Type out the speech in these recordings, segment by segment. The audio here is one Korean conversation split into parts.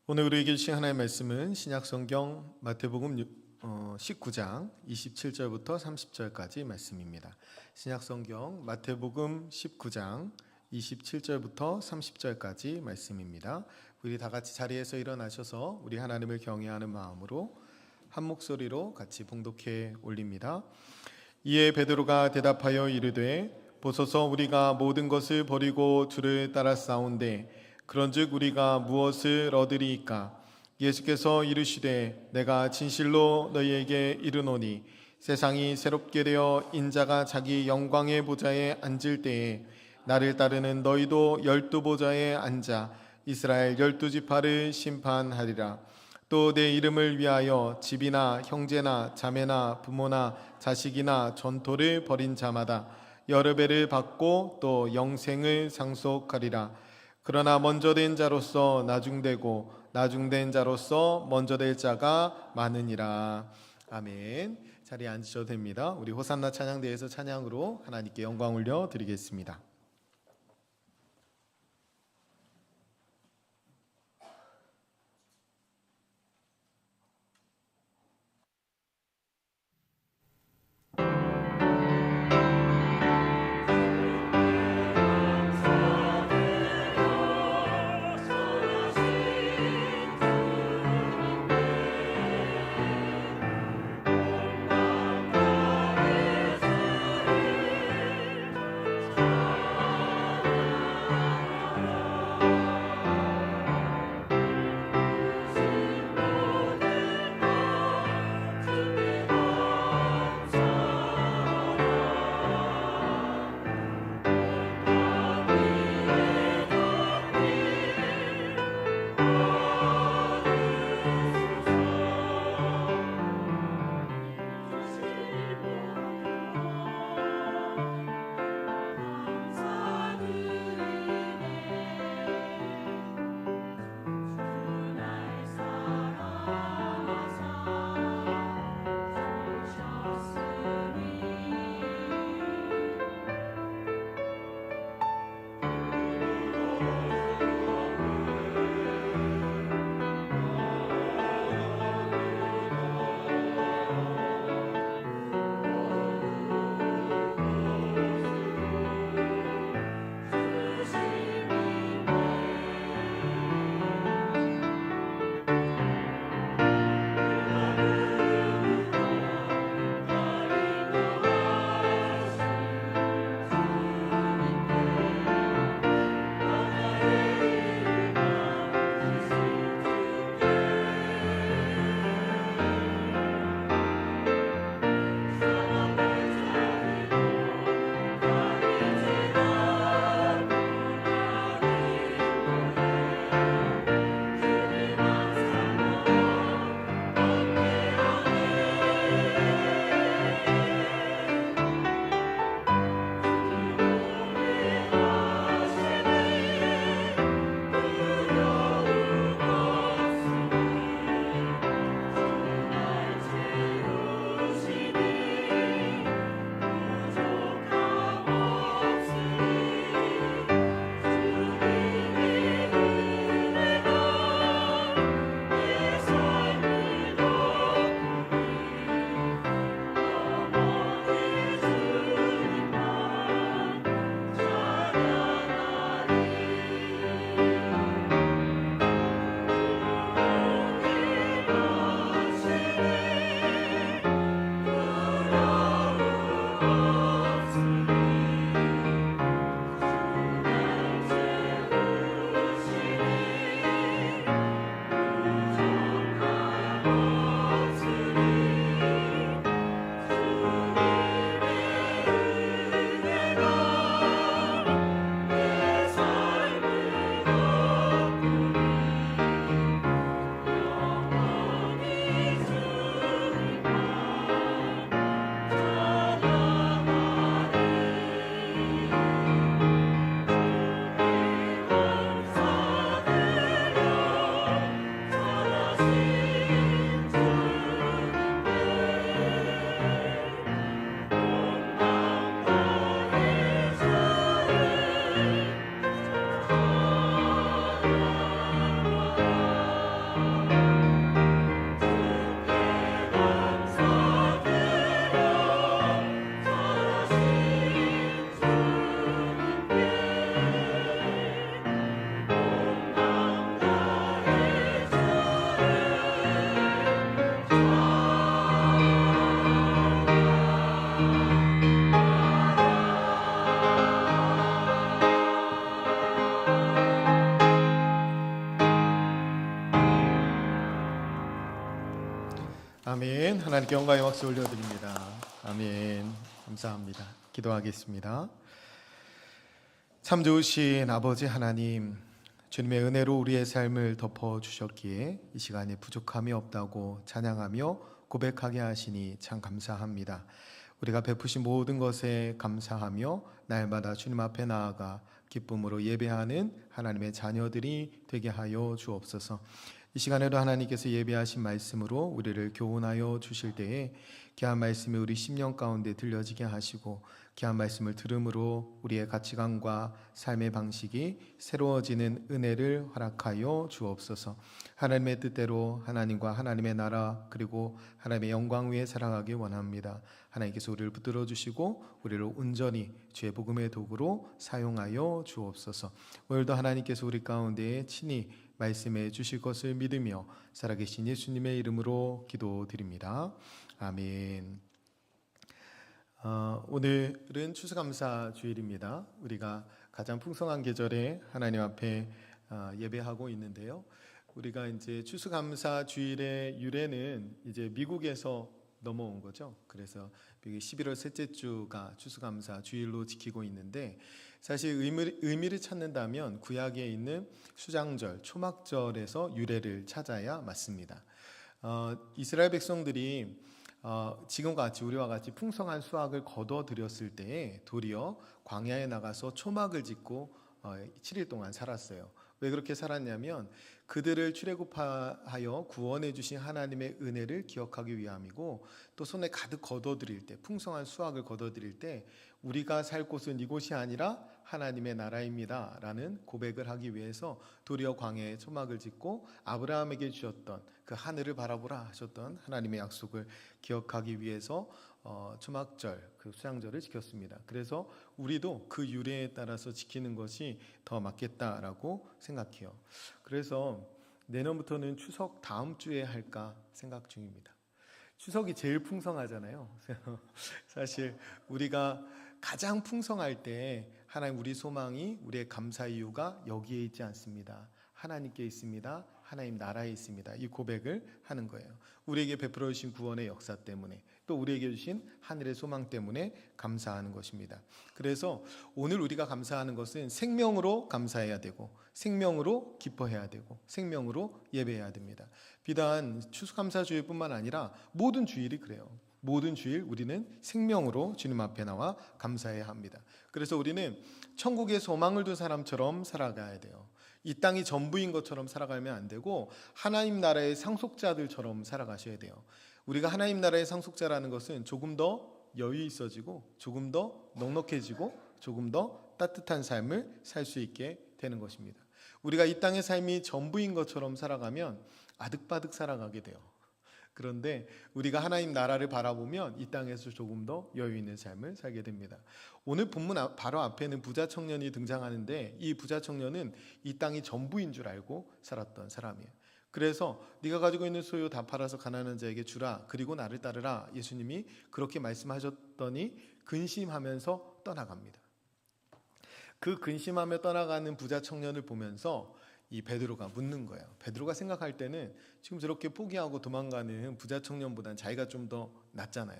오늘 우리에게 주신 하나님의 말씀은 신약성경 마태복음 19장 27절부터 30절까지 말씀입니다. 신약성경 마태복음 19장 27절부터 30절까지 말씀입니다. 우리 다 같이 자리에서 일어나셔서 우리 하나님을 경외하는 마음으로 한 목소리로 같이 봉독해 올립니다. 이에 베드로가 대답하여 이르되 보소서 우리가 모든 것을 버리고 주를 따라 싸운데 그런즉 우리가 무엇을 얻으리이까? 예수께서 이르시되 내가 진실로 너희에게 이르노니 세상이 새롭게 되어 인자가 자기 영광의 보좌에 앉을 때에 나를 따르는 너희도 12보좌에 앉아 이스라엘 12지파를 심판하리라. 또 내 이름을 위하여 집이나 형제나 자매나 부모나 자식이나 전토를 벌인 자마다 여러 배를 받고 또 영생을 상속하리라. 그러나 먼저 된 자로서 나중되고 나중된 자로서 먼저 될 자가 많으니라. 아멘. 자리에 앉으셔도 됩니다. 우리 호산나 찬양대에서 찬양으로 하나님께 영광 올려 드리겠습니다. 하나님께 영광의 박수 올려드립니다. 아멘. 감사합니다. 기도하겠습니다. 참 좋으신 아버지 하나님, 주님의 은혜로 우리의 삶을 덮어주셨기에 이 시간에 부족함이 없다고 찬양하며 고백하게 하시니 참 감사합니다. 우리가 베푸신 모든 것에 감사하며 날마다 주님 앞에 나아가 기쁨으로 예배하는 하나님의 자녀들이 되게 하여 주옵소서. 이 시간에도 하나님께서 예배하신 말씀으로 우리를 교훈하여 주실 때에 귀한 말씀이 우리 심령 가운데 들려지게 하시고 귀한 말씀을 들음으로 우리의 가치관과 삶의 방식이 새로워지는 은혜를 허락하여 주옵소서. 하나님의 뜻대로 하나님과 하나님의 나라 그리고 하나님의 영광 위에 살아가기 원합니다. 하나님께서 우리를 붙들어 주시고 우리를 온전히 주의 복음의 도구로 사용하여 주옵소서. 오늘도 하나님께서 우리 가운데 친히 말씀해 주실 것을 믿으며 살아계신 예수님의 이름으로 기도드립니다. 아멘. 오늘은 추수감사 주일입니다. 우리가 가장 풍성한 계절에 하나님 앞에 예배하고 있는데요. 우리가 이제 추수감사 주일의 유래는 이제 미국에서 넘어온 거죠. 그래서 11월 셋째 주가 추수감사 주일로 지키고 있는데, 사실 의미를 찾는다면 구약에 있는 수장절, 초막절에서 유래를 찾아야 맞습니다. 이스라엘 백성들이 지금과 같이 우리와 같이 풍성한 수확을 거둬들였을 때에 도리어 광야에 나가서 초막을 짓고 7일 동안 살았어요. 왜 그렇게 살았냐면 그들을 출애굽하여 구원해 주신 하나님의 은혜를 기억하기 위함이고, 또 손에 가득 거둬들일 때, 풍성한 수확을 거둬들일 때 우리가 살 곳은 이곳이 아니라 하나님의 나라입니다 라는 고백을 하기 위해서 도리어 광야에 초막을 짓고 아브라함에게 주셨던 그 하늘을 바라보라 하셨던 하나님의 약속을 기억하기 위해서 초막절, 그 수장절을 지켰습니다. 그래서 우리도 그 유래에 따라서 지키는 것이 더 맞겠다라고 생각해요. 그래서 내년부터는 추석 다음 주에 할까 생각 중입니다. 추석이 제일 풍성하잖아요. 사실 우리가 가장 풍성할 때 하나님, 우리 소망이, 우리의 감사 이유가 여기에 있지 않습니다. 하나님께 있습니다. 하나님 나라에 있습니다. 이 고백을 하는 거예요. 우리에게 베풀어 주신 구원의 역사 때문에, 또 우리에게 주신 하늘의 소망 때문에 감사하는 것입니다. 그래서 오늘 우리가 감사하는 것은 생명으로 감사해야 되고, 생명으로 기뻐해야 되고, 생명으로 예배해야 됩니다. 비단 추수감사 주일뿐만 아니라 모든 주일이 그래요. 모든 주일 우리는 생명으로 주님 앞에 나와 감사해야 합니다. 그래서 우리는 천국의 소망을 둔 사람처럼 살아가야 돼요. 이 땅이 전부인 것처럼 살아가면 안 되고 하나님 나라의 상속자들처럼 살아가셔야 돼요. 우리가 하나님 나라의 상속자라는 것은 조금 더 여유 있어지고, 조금 더 넉넉해지고, 조금 더 따뜻한 삶을 살 수 있게 되는 것입니다. 우리가 이 땅의 삶이 전부인 것처럼 살아가면 아득바득 살아가게 돼요. 그런데 우리가 하나님 나라를 바라보면 이 땅에서 조금 더 여유 있는 삶을 살게 됩니다. 오늘 본문 바로 앞에는 부자 청년이 등장하는데, 이 부자 청년은 이 땅이 전부인 줄 알고 살았던 사람이에요. 그래서 네가 가지고 있는 소유 다 팔아서 가난한 자에게 주라, 그리고 나를 따르라, 예수님이 그렇게 말씀하셨더니 근심하면서 떠나갑니다. 그 근심하며 떠나가는 부자 청년을 보면서 이 베드로가 묻는 거예요. 베드로가 생각할 때는 지금 저렇게 포기하고 도망가는 부자 청년보다는 자기가 좀 더 낫잖아요.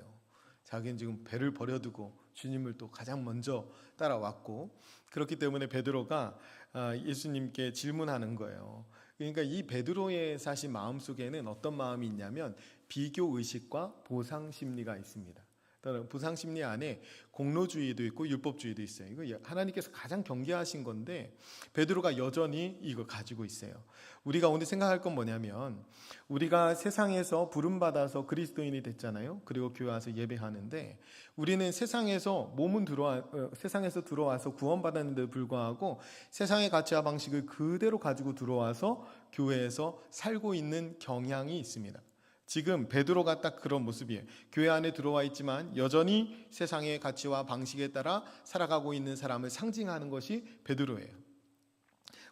자기는 지금 배를 버려두고 주님을 또 가장 먼저 따라왔고, 그렇기 때문에 베드로가 예수님께 질문하는 거예요. 그러니까 이 베드로의 사실 마음속에는 어떤 마음이 있냐면 비교의식과 보상심리가 있습니다. 보상심리 안에 공로주의도 있고 율법주의도 있어요. 이거 하나님께서 가장 경계하신 건데 베드로가 여전히 이거 가지고 있어요. 우리가 오늘 생각할 건 뭐냐면, 우리가 세상에서 부름받아서 그리스도인이 됐잖아요. 그리고 교회 와서 예배하는데, 우리는 세상에서 세상에서 들어와서 구원받았는데도 불구하고 세상의 가치와 방식을 그대로 가지고 들어와서 교회에서 살고 있는 경향이 있습니다. 지금 베드로가 딱 그런 모습이에요. 교회 안에 들어와 있지만 여전히 세상의 가치와 방식에 따라 살아가고 있는 사람을 상징하는 것이 베드로예요.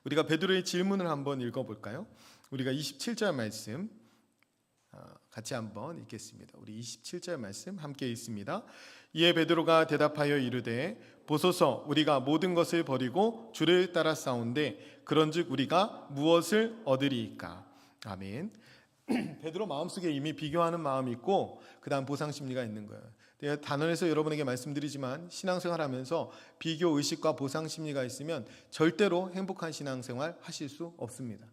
우리가 베드로의 질문을 한번 읽어볼까요? 우리가 27절 말씀 같이 한번 읽겠습니다. 우리 27절 말씀 함께 읽습니다. 이에 베드로가 대답하여 이르되 보소서, 우리가 모든 것을 버리고 주를 따라 싸운데 그런즉 우리가 무엇을 얻으리이까? 아멘. 베드로 마음속에 이미 비교하는 마음이 있고 그 다음 보상 심리가 있는 거예요. 제가 단언해서 여러분에게 말씀드리지만 신앙생활하면서 비교 의식과 보상 심리가 있으면 절대로 행복한 신앙생활 하실 수 없습니다.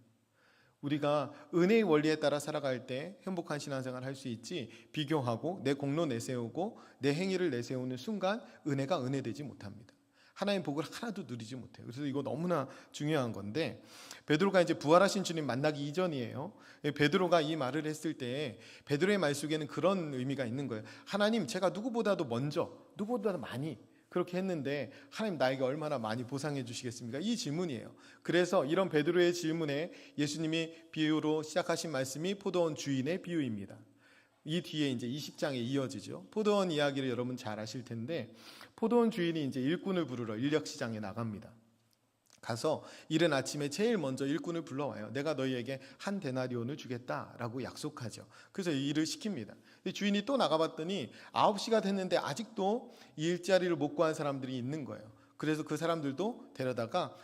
우리가 은혜의 원리에 따라 살아갈 때 행복한 신앙생활 할 수 있지, 비교하고 내 공로 내세우고 내 행위를 내세우는 순간 은혜가 은혜되지 못합니다. 하나님 복을 하나도 누리지 못해요. 그래서 이거 너무나 중요한 건데, 베드로가 이제 부활하신 주님 만나기 이전이에요. 베드로가 이 말을 했을 때 베드로의 말 속에는 그런 의미가 있는 거예요. 하나님, 제가 누구보다도 먼저, 누구보다도 많이 그렇게 했는데 하나님 나에게 얼마나 많이 보상해 주시겠습니까? 이 질문이에요. 그래서 이런 베드로의 질문에 예수님이 비유로 시작하신 말씀이 포도원 주인의 비유입니다. 이 뒤에 이제 20장에 이어지죠. 포도원 이야기를 여러분 잘 아실 텐데, 포도원 주인이 이제 일꾼을 부르러 인력시장에 나갑니다. 가서 이른 아침에 제일 먼저 일꾼을 불러와요. 내가 너희에게 한 데나리온을 주겠다라고 약속하죠. 그래서 이 일을 시킵니다. 주인이 또 나가봤더니 9시가 됐는데 아직도 이 일자리를 못 구한 사람들이 있는 거예요. 그래서 그 사람들도 데려다가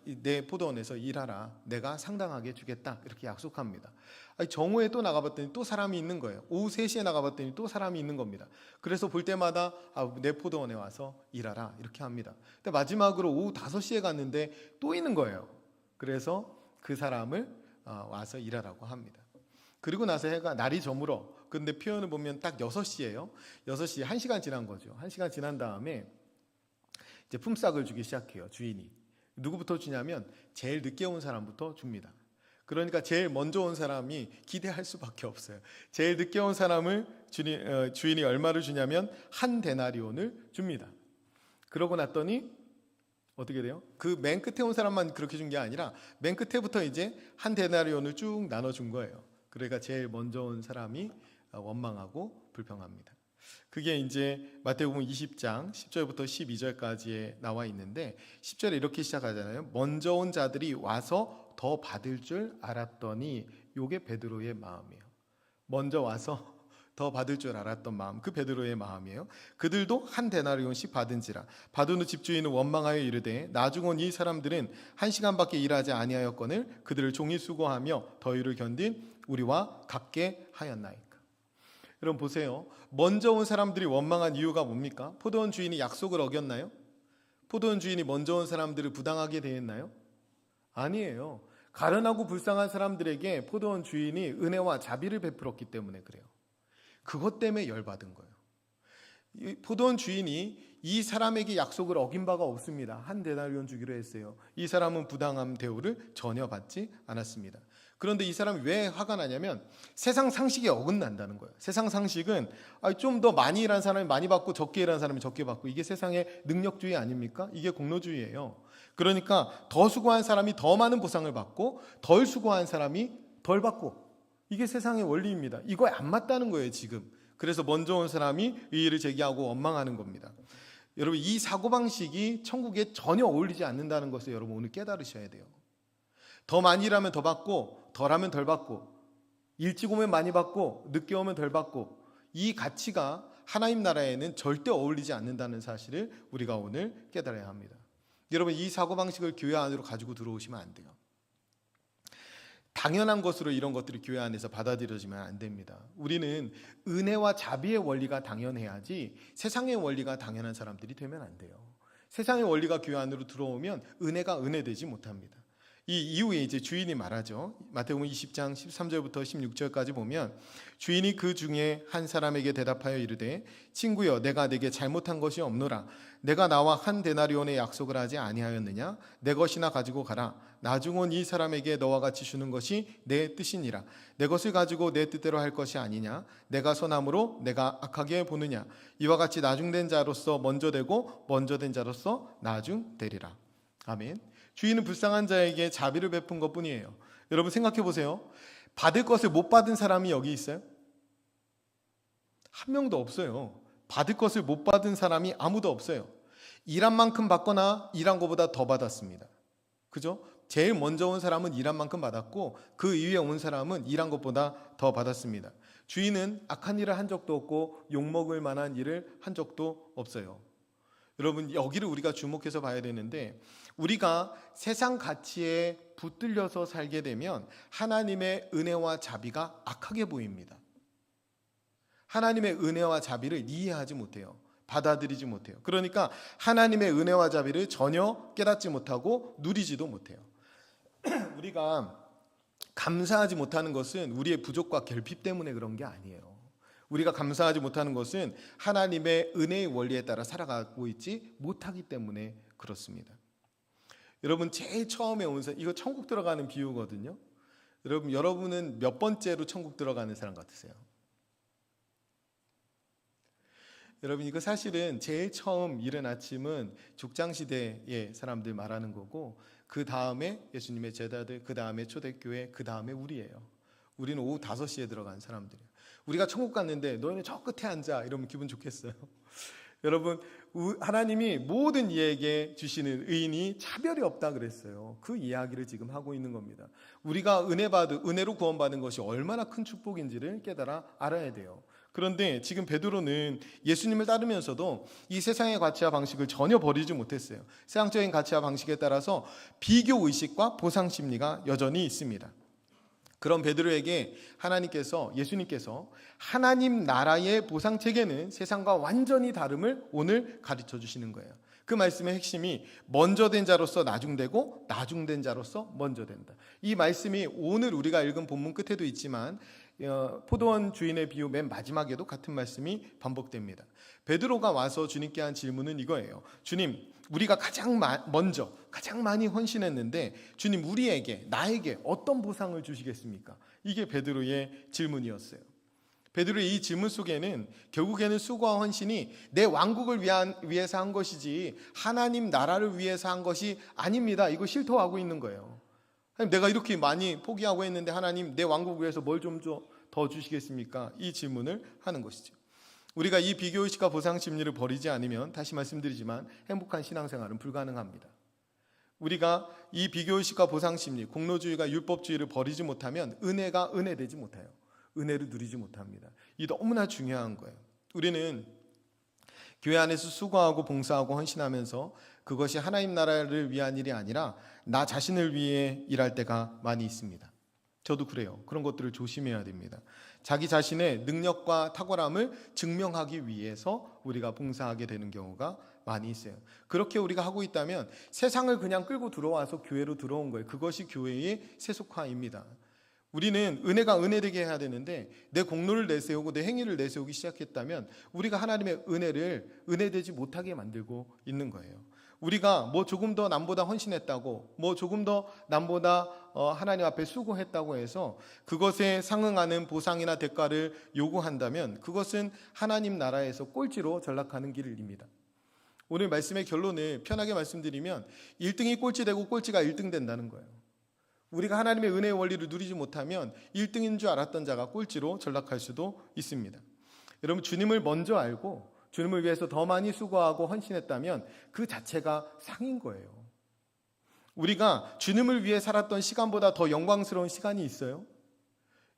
내 포도원에서 일하라, 내가 상당하게 주겠다, 이렇게 약속합니다. 정오에 또 나가봤더니 또 사람이 있는 거예요. 오후 3시에 나가봤더니 또 사람이 있는 겁니다. 그래서 볼 때마다 내 포도원에 와서 일하라, 이렇게 합니다. 근데 마지막으로 오후 5시에 갔는데 또 있는 거예요. 그래서 그 사람을 와서 일하라고 합니다. 그리고 나서 날이 저물어. 근데 표현을 보면 딱 6시예요. 6시, 1시간 지난 거죠. 1시간 지난 다음에 이제 품삯을 주기 시작해요, 주인이. 누구부터 주냐면 제일 늦게 온 사람부터 줍니다. 그러니까 제일 먼저 온 사람이 기대할 수밖에 없어요. 제일 늦게 온 사람을 주인이 얼마를 주냐면 한 데나리온을 줍니다. 그러고 났더니 어떻게 돼요? 그 맨 끝에 온 사람만 그렇게 준 게 아니라 맨 끝에부터 이제 한 데나리온을 쭉 나눠준 거예요. 그러니까 제일 먼저 온 사람이 원망하고 불평합니다. 그게 이제 마태복음 20장 10절부터 12절까지에 나와 있는데, 10절에 이렇게 시작하잖아요. 먼저 온 자들이 와서 더 받을 줄 알았더니, 요게 베드로의 마음이에요. 먼저 와서 더 받을 줄 알았던 마음, 그 베드로의 마음이에요. 그들도 한 데나리온씩 받은지라. 받은 후 집주인은 원망하여 이르되, 나중 온 이 사람들은 1시간밖에 일하지 아니하였거늘 그들을 종일 수고하며 더위를 견딘 우리와 같게 하였나이까. 여러분 보세요. 먼저 온 사람들이 원망한 이유가 뭡니까? 포도원 주인이 약속을 어겼나요? 포도원 주인이 먼저 온 사람들을 부당하게 대했나요? 아니에요. 가련하고 불쌍한 사람들에게 포도원 주인이 은혜와 자비를 베풀었기 때문에 그래요. 그것 때문에 열받은 거예요. 포도원 주인이 이 사람에게 약속을 어긴 바가 없습니다. 한 데나리온 주기로 했어요. 이 사람은 부당한 대우를 전혀 받지 않았습니다. 그런데 이 사람이 왜 화가 나냐면 세상 상식에 어긋난다는 거예요. 세상 상식은 좀 더 많이 일한 사람이 많이 받고 적게 일한 사람이 적게 받고, 이게 세상의 능력주의 아닙니까? 이게 공로주의예요. 그러니까 더 수고한 사람이 더 많은 보상을 받고 덜 수고한 사람이 덜 받고, 이게 세상의 원리입니다. 이거에 안 맞다는 거예요, 지금. 그래서 먼저 온 사람이 의의를 제기하고 원망하는 겁니다. 여러분, 이 사고방식이 천국에 전혀 어울리지 않는다는 것을 여러분 오늘 깨달으셔야 돼요. 더 많이 일하면 더 받고 덜 하면 덜 받고, 일찍 오면 많이 받고 늦게 오면 덜 받고, 이 가치가 하나님 나라에는 절대 어울리지 않는다는 사실을 우리가 오늘 깨달아야 합니다. 여러분, 이 사고방식을 교회 안으로 가지고 들어오시면 안 돼요. 당연한 것으로 이런 것들이 교회 안에서 받아들여지면 안 됩니다. 우리는 은혜와 자비의 원리가 당연해야지 세상의 원리가 당연한 사람들이 되면 안 돼요. 세상의 원리가 교회 안으로 들어오면 은혜가 은혜되지 못합니다. 이 이후에 이제 주인이 말하죠. 마태복음 20장 13절부터 16절까지 보면, 주인이 그 중에 한 사람에게 대답하여 이르되, 친구여, 내가 네게 잘못한 것이 없노라. 내가 나와 한 데나리온의 약속을 하지 아니하였느냐? 내 것이나 가지고 가라. 나중 온 이 사람에게 너와 같이 주는 것이 내 뜻이니라. 내 것을 가지고 내 뜻대로 할 것이 아니냐? 내가 선함으로 내가 악하게 보느냐? 이와 같이 나중된 자로서 먼저 되고 먼저 된 자로서 나중되리라. 아멘. 주인은 불쌍한 자에게 자비를 베푼 것뿐이에요. 여러분 생각해 보세요. 받을 것을 못 받은 사람이 여기 있어요? 한 명도 없어요. 받을 것을 못 받은 사람이 아무도 없어요. 일한 만큼 받거나 일한 것보다 더 받았습니다. 그죠? 제일 먼저 온 사람은 일한 만큼 받았고, 그 이후에 온 사람은 일한 것보다 더 받았습니다. 주인은 악한 일을 한 적도 없고 욕먹을 만한 일을 한 적도 없어요. 여러분, 여기를 우리가 주목해서 봐야 되는데, 우리가 세상 가치에 붙들려서 살게 되면 하나님의 은혜와 자비가 악하게 보입니다. 하나님의 은혜와 자비를 이해하지 못해요. 받아들이지 못해요. 그러니까 하나님의 은혜와 자비를 전혀 깨닫지 못하고 누리지도 못해요. 우리가 감사하지 못하는 것은 우리의 부족과 결핍 때문에 그런 게 아니에요. 우리가 감사하지 못하는 것은 하나님의 은혜의 원리에 따라 살아가고 있지 못하기 때문에 그렇습니다. 여러분, 제일 처음에 온 사람, 이거 천국 들어가는 비유거든요. 여러분은 몇 번째로 천국 들어가는 사람 같으세요? 여러분, 이거 사실은 제일 처음 이른 아침은 족장시대의 사람들 말하는 거고, 그 다음에 예수님의 제자들, 그 다음에 초대교회, 그 다음에 우리예요. 우리는 오후 5시에 들어간 사람들이에요. 우리가 천국 갔는데 너희는 저 끝에 앉아 이러면 기분 좋겠어요? 여러분, 하나님이 모든 이에게 주시는 의인이 차별이 없다 그랬어요. 그 이야기를 지금 하고 있는 겁니다. 우리가 은혜로 구원받은 것이 얼마나 큰 축복인지를 깨달아 알아야 돼요. 그런데 지금 베드로는 예수님을 따르면서도 이 세상의 가치와 방식을 전혀 버리지 못했어요. 세상적인 가치와 방식에 따라서 비교 의식과 보상 심리가 여전히 있습니다. 그런 베드로에게 예수님께서 하나님 나라의 보상 체계는 세상과 완전히 다름을 오늘 가르쳐 주시는 거예요. 그 말씀의 핵심이 먼저 된 자로서 나중되고 나중된 자로서 먼저 된다. 이 말씀이 오늘 우리가 읽은 본문 끝에도 있지만 포도원 주인의 비유 맨 마지막에도 같은 말씀이 반복됩니다. 베드로가 와서 주님께 한 질문은 이거예요. 주님, 우리가 가장 많이 헌신했는데 주님, 나에게 어떤 보상을 주시겠습니까? 이게 베드로의 질문이었어요. 베드로의 이 질문 속에는 결국에는 수고와 헌신이 내 왕국을 위해서 한 것이지 하나님 나라를 위해서 한 것이 아닙니다. 이거 실토하고 있는 거예요. 내가 이렇게 많이 포기하고 했는데 하나님, 내 왕국을 위해서 뭘 좀 더 주시겠습니까? 이 질문을 하는 것이죠. 우리가 이 비교의식과 보상 심리를 버리지 않으면, 다시 말씀드리지만, 행복한 신앙생활은 불가능합니다. 우리가 이 비교의식과 보상 심리, 공로주의가 율법주의를 버리지 못하면 은혜가 은혜되지 못해요. 은혜를 누리지 못합니다. 이 너무나 중요한 거예요. 우리는 교회 안에서 수고하고 봉사하고 헌신하면서 그것이 하나님 나라를 위한 일이 아니라 나 자신을 위해 일할 때가 많이 있습니다. 저도 그래요. 그런 것들을 조심해야 됩니다. 자기 자신의 능력과 탁월함을 증명하기 위해서 우리가 봉사하게 되는 경우가 많이 있어요. 그렇게 우리가 하고 있다면 세상을 그냥 끌고 들어와서 교회로 들어온 거예요. 그것이 교회의 세속화입니다. 우리는 은혜가 은혜되게 해야 되는데 내 공로를 내세우고 내 행위를 내세우기 시작했다면 우리가 하나님의 은혜를 은혜되지 못하게 만들고 있는 거예요. 우리가 조금 더 남보다 헌신했다고, 조금 더 남보다 하나님 앞에 수고했다고 해서 그것에 상응하는 보상이나 대가를 요구한다면 그것은 하나님 나라에서 꼴찌로 전락하는 길입니다. 오늘 말씀의 결론을 편하게 말씀드리면 1등이 꼴찌 되고 꼴찌가 1등 된다는 거예요. 우리가 하나님의 은혜의 원리를 누리지 못하면 1등인 줄 알았던 자가 꼴찌로 전락할 수도 있습니다. 여러분, 주님을 먼저 알고 주님을 위해서 더 많이 수고하고 헌신했다면 그 자체가 상인 거예요. 우리가 주님을 위해 살았던 시간보다 더 영광스러운 시간이 있어요?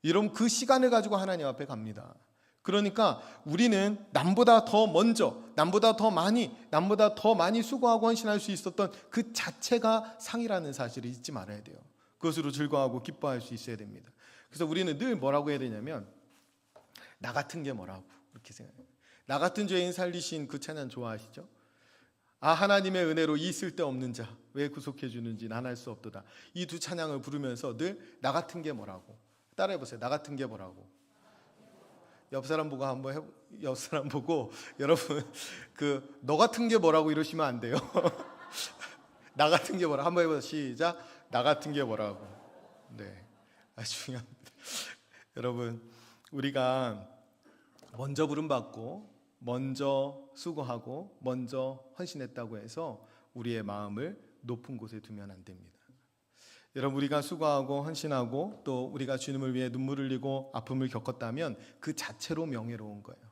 여러분, 그 시간을 가지고 하나님 앞에 갑니다. 그러니까 우리는 남보다 더 먼저, 남보다 더 많이 수고하고 헌신할 수 있었던 그 자체가 상이라는 사실을 잊지 말아야 돼요. 그것으로 즐거워하고 기뻐할 수 있어야 됩니다. 그래서 우리는 늘 뭐라고 해야 되냐면 나 같은 게 뭐라고 그렇게 생각해요. 나 같은 죄인 살리신 그 찬양 좋아하시죠? 하나님의 은혜로 이 쓸데없는 자 왜 구속해 주는지 난 알 수 없도다. 이 두 찬양을 부르면서 늘 나 같은 게 뭐라고 따라해 보세요. 나 같은 게 뭐라고. 옆 사람 보고 여러분 너 같은 게 뭐라고 이러시면 안 돼요. 나 같은 게 뭐라고 한번 해보세요. 시작. 나 같은 게 뭐라고. 네, 아주 중요합니다. 여러분, 우리가 먼저 부름받고 먼저 수고하고 먼저 헌신했다고 해서 우리의 마음을 높은 곳에 두면 안 됩니다. 여러분, 우리가 수고하고 헌신하고 또 우리가 주님을 위해 눈물을 흘리고 아픔을 겪었다면 그 자체로 명예로운 거예요.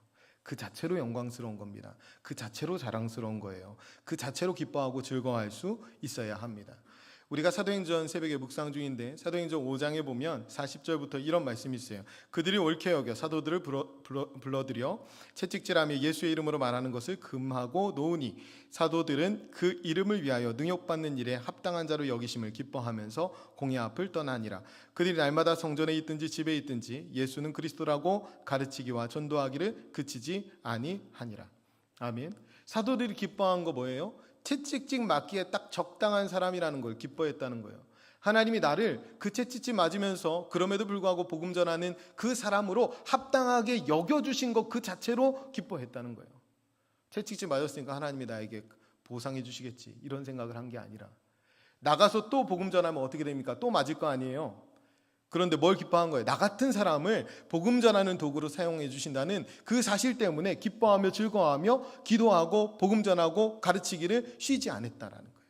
그 자체로 영광스러운 겁니다. 그 자체로 자랑스러운 거예요. 그 자체로 기뻐하고 즐거워할 수 있어야 합니다. 우리가 사도행전 새벽에 묵상 중인데 사도행전 5장에 보면 40절부터 이런 말씀이 있어요. 그들이 옳게 여겨 사도들을 불러들여 채찍질하며 예수의 이름으로 말하는 것을 금하고 놓으니 사도들은 그 이름을 위하여 능욕받는 일에 합당한 자로 여기심을 기뻐하면서 공회 앞을 떠나니라. 그들이 날마다 성전에 있든지 집에 있든지 예수는 그리스도라고 가르치기와 전도하기를 그치지 아니하니라. 아멘. 사도들이 기뻐한 거 뭐예요? 채찍질 맞기에 딱 적당한 사람이라는 걸 기뻐했다는 거예요. 하나님이 나를 그 채찍질 맞으면서 그럼에도 불구하고 복음 전하는 그 사람으로 합당하게 여겨주신 것 그 자체로 기뻐했다는 거예요. 채찍질 맞았으니까 하나님이 나에게 보상해 주시겠지 이런 생각을 한 게 아니라 나가서 또 복음 전하면 어떻게 됩니까? 또 맞을 거 아니에요. 그런데 뭘 기뻐한 거예요? 나 같은 사람을 복음 전하는 도구로 사용해 주신다는 그 사실 때문에 기뻐하며 즐거워하며 기도하고 복음 전하고 가르치기를 쉬지 않았다라는 거예요.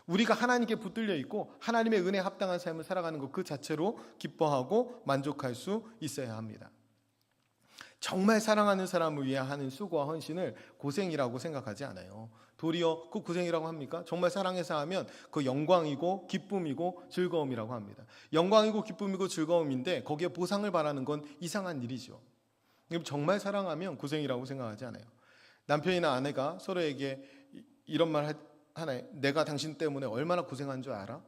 우리가 하나님께 붙들려 있고 하나님의 은혜에 합당한 삶을 살아가는 것 그 자체로 기뻐하고 만족할 수 있어야 합니다. 정말 사랑하는 사람을 위해 하는 수고와 헌신을 고생이라고 생각하지 않아요. 도리어 그 고생이라고 합니까? 정말 사랑해서 하면 그 영광이고 기쁨이고 즐거움이라고 합니다. 영광이고 기쁨이고 즐거움인데 거기에 보상을 바라는 건 이상한 일이죠. 정말 사랑하면 고생이라고 생각하지 않아요. 남편이나 아내가 서로에게 이런 말 하나요? 내가 당신 때문에 얼마나 고생한 줄 알아?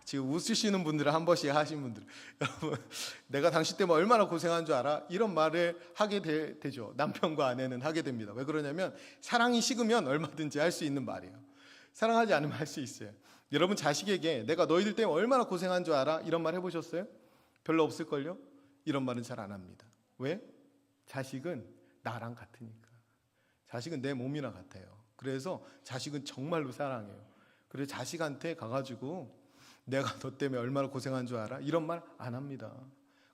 지금 웃으시는 분들은 한 번씩 하신 분들, 여러분 내가 당신 때문에 얼마나 고생한 줄 알아? 이런 말을 하게 되죠. 남편과 아내는 하게 됩니다. 왜 그러냐면 사랑이 식으면 얼마든지 할 수 있는 말이에요. 사랑하지 않으면 할 수 있어요. 여러분 자식에게 내가 너희들 때문에 얼마나 고생한 줄 알아? 이런 말 해보셨어요? 별로 없을걸요? 이런 말은 잘 안 합니다. 왜? 자식은 나랑 같으니까. 자식은 내 몸이나 같아요. 그래서 자식은 정말로 사랑해요. 그래서 자식한테 가가지고 내가 너 때문에 얼마나 고생한 줄 알아? 이런 말 안 합니다.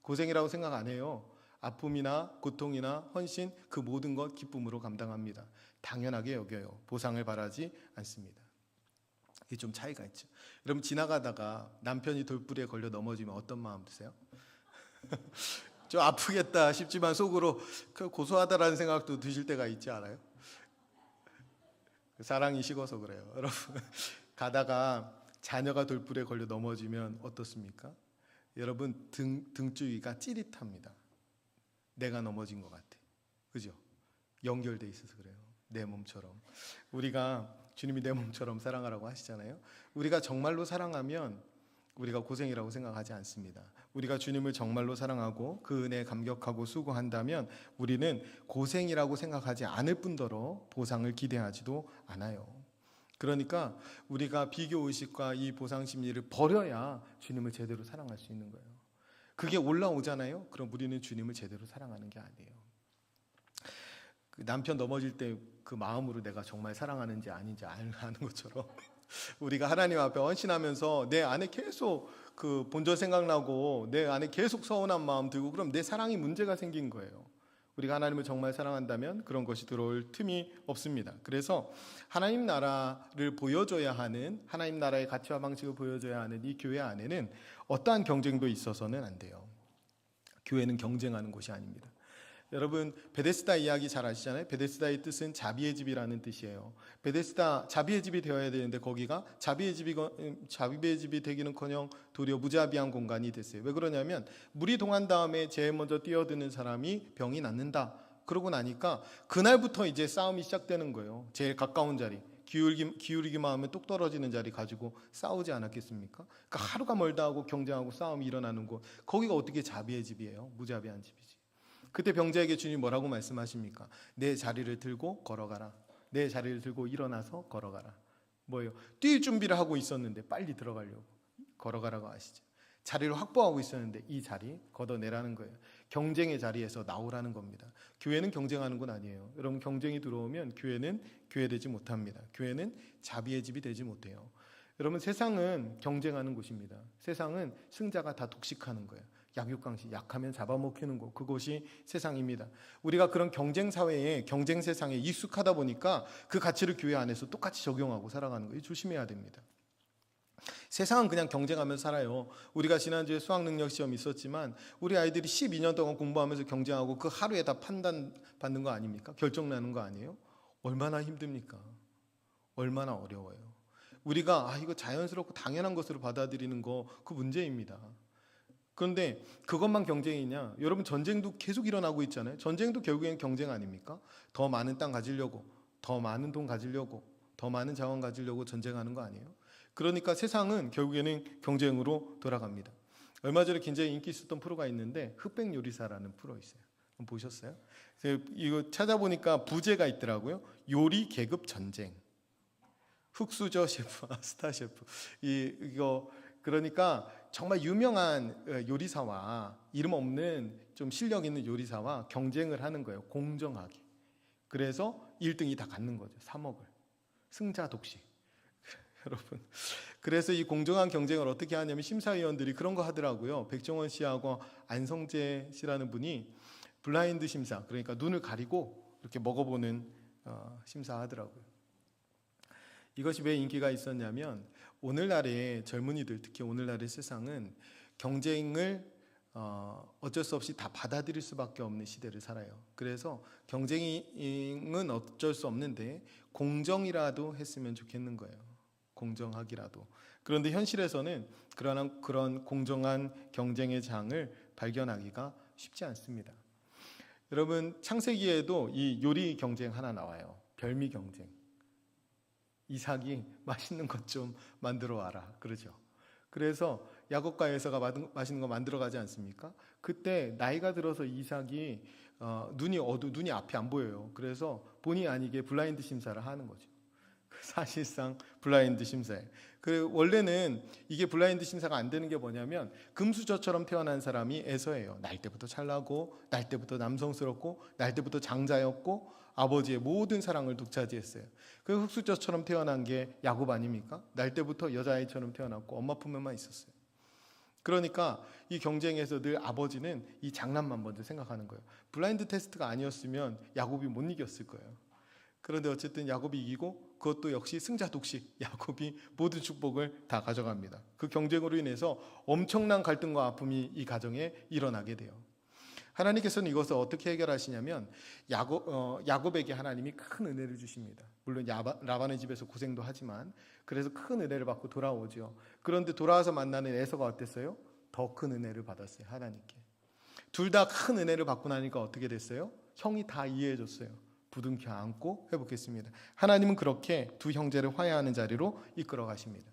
고생이라고 생각 안 해요. 아픔이나 고통이나 헌신 그 모든 것 기쁨으로 감당합니다. 당연하게 여겨요. 보상을 바라지 않습니다. 이게 좀 차이가 있죠. 여러분 지나가다가 남편이 돌부리에 걸려 넘어지면 어떤 마음 드세요? 좀 아프겠다 싶지만 속으로 고소하다라는 생각도 드실 때가 있지 않아요? 사랑이 식어서 그래요. 여러분 가다가 자녀가 돌불에 걸려 넘어지면 어떻습니까? 여러분 등주위가 찌릿합니다. 내가 넘어진 것 같아. 그죠? 연결돼 있어서 그래요. 내 몸처럼. 우리가 주님이 내 몸처럼 사랑하라고 하시잖아요. 우리가 정말로 사랑하면 우리가 고생이라고 생각하지 않습니다. 우리가 주님을 정말로 사랑하고 그 은혜에 감격하고 수고한다면 우리는 고생이라고 생각하지 않을 뿐더러 보상을 기대하지도 않아요. 그러니까 우리가 비교의식과 이 보상심리를 버려야 주님을 제대로 사랑할 수 있는 거예요. 그게 올라오잖아요. 그럼 우리는 주님을 제대로 사랑하는 게 아니에요. 그 남편 넘어질 때 그 마음으로 내가 정말 사랑하는지 아닌지 아는 것처럼 우리가 하나님 앞에 헌신하면서 내 안에 계속 그 본전 생각나고 내 안에 계속 서운한 마음 들고 그럼 내 사랑이 문제가 생긴 거예요. 우리가 하나님을 정말 사랑한다면 그런 것이 들어올 틈이 없습니다. 그래서 하나님 나라를 보여줘야 하는 하나님 나라의 가치와 방식을 보여줘야 하는 이 교회 안에는 어떠한 경쟁도 있어서는 안 돼요. 교회는 경쟁하는 곳이 아닙니다. 여러분 베데스다 이야기 잘 아시잖아요. 베데스다의 뜻은 자비의 집이라는 뜻이에요. 베데스다 자비의 집이 되어야 되는데 거기가 자비의 집이 되기는커녕 도리어 무자비한 공간이 됐어요. 왜 그러냐면 물이 동한 다음에 제일 먼저 뛰어드는 사람이 병이 낫는다. 그러고 나니까 그날부터 이제 싸움이 시작되는 거예요. 제일 가까운 자리. 기울이기만 하면 똑 떨어지는 자리 가지고 싸우지 않았겠습니까? 그러니까 하루가 멀다 하고 경쟁하고 싸움이 일어나는 곳. 거기가 어떻게 자비의 집이에요? 무자비한 집이지. 그때 병자에게 주님 뭐라고 말씀하십니까? 내 자리를 들고 걸어가라. 내 자리를 들고 일어나서 걸어가라. 뭐예요? 뛸 준비를 하고 있었는데 빨리 들어가려고 걸어가라고 하시죠. 자리를 확보하고 있었는데 이 자리 걷어내라는 거예요. 경쟁의 자리에서 나오라는 겁니다. 교회는 경쟁하는 건 아니에요. 여러분 경쟁이 들어오면 교회는 교회되지 못합니다. 교회는 자비의 집이 되지 못해요. 여러분 세상은 경쟁하는 곳입니다. 세상은 승자가 다 독식하는 거예요. 약육강식, 약하면 잡아먹히는 곳, 그곳이 세상입니다. 우리가 그런 경쟁 사회에, 경쟁 세상에 익숙하다 보니까 그 가치를 교회 안에서 똑같이 적용하고 살아가는 거예요. 조심해야 됩니다. 세상은 그냥 경쟁하면서 살아요. 우리가 지난주에 수학능력 시험 있었지만 우리 아이들이 12년 동안 공부하면서 경쟁하고 그 하루에 다 판단받는 거 아닙니까? 결정나는 거 아니에요? 얼마나 힘듭니까? 얼마나 어려워요. 우리가 이거 자연스럽고 당연한 것으로 받아들이는 거 그 문제입니다. 그런데 그것만 경쟁이냐? 여러분 전쟁도 계속 일어나고 있잖아요. 전쟁도 결국엔 경쟁 아닙니까? 더 많은 땅 가지려고, 더 많은 돈 가지려고, 더 많은 자원 가지려고 전쟁하는 거 아니에요? 그러니까 세상은 결국에는 경쟁으로 돌아갑니다. 얼마 전에 굉장히 인기 있었던 프로가 있는데 흑백 요리사라는 프로 있어요. 보셨어요? 이거 찾아보니까 부제가 있더라고요. 요리 계급 전쟁. 흑수저 셰프, 스타 셰프. 이거 그러니까 정말 유명한 요리사와 이름 없는 좀 실력 있는 요리사와 경쟁을 하는 거예요. 공정하게. 그래서 1등이 다 갖는 거죠. 3억을. 승자 독식. 여러분. 그래서 이 공정한 경쟁을 어떻게 하냐면 심사위원들이 그런 거 하더라고요. 백종원 씨하고 안성재 씨라는 분이 블라인드 심사, 그러니까 눈을 가리고 이렇게 먹어보는 심사하더라고요. 이것이 왜 인기가 있었냐면 오늘날의 젊은이들, 특히 오늘날의 세상은 경쟁을 어쩔 수 없이 다 받아들일 수밖에 없는 시대를 살아요. 그래서 경쟁은 어쩔 수 없는데 공정이라도 했으면 좋겠는 거예요. 공정하기라도. 그런데 현실에서는 그런 공정한 경쟁의 장을 발견하기가 쉽지 않습니다. 여러분 창세기에도 이 요리 경쟁 하나 나와요. 별미 경쟁. 이삭이 맛있는 것 좀 만들어 와라 그러죠. 그래서 야곱과 에서가 맛있는 거 만들어 가지 않습니까? 그때 나이가 들어서 이삭이 눈이 앞이 안 보여요. 그래서 본의 아니게 블라인드 심사를 하는 거죠. 사실상 블라인드 심사예요. 원래는 이게 블라인드 심사가 안 되는 게 뭐냐면 금수저처럼 태어난 사람이 에서예요. 날 때부터 잘나고, 날 때부터 남성스럽고, 날 때부터 장자였고, 아버지의 모든 사랑을 독차지했어요. 그 흑수저처럼 태어난 게 야곱 아닙니까? 날 때부터 여자아이처럼 태어났고 엄마 품에만 있었어요. 그러니까 이 경쟁에서 늘 아버지는 이 장난만 먼저 생각하는 거예요. 블라인드 테스트가 아니었으면 야곱이 못 이겼을 거예요. 그런데 어쨌든 야곱이 이기고 그것도 역시 승자 독식, 야곱이 모든 축복을 다 가져갑니다. 그 경쟁으로 인해서 엄청난 갈등과 아픔이 이 가정에 일어나게 돼요. 하나님께서는 이것을 어떻게 해결하시냐면 야곱에게 하나님이 큰 은혜를 주십니다. 물론 라반의 집에서 고생도 하지만 그래서 큰 은혜를 받고 돌아오죠. 그런데 돌아와서 만나는 에서가 어땠어요? 더 큰 은혜를 받았어요. 하나님께. 둘 다 큰 은혜를 받고 나니까 어떻게 됐어요? 형이 다 이해해줬어요. 부둥켜 안고 회복했습니다. 하나님은 그렇게 두 형제를 화해하는 자리로 이끌어 가십니다.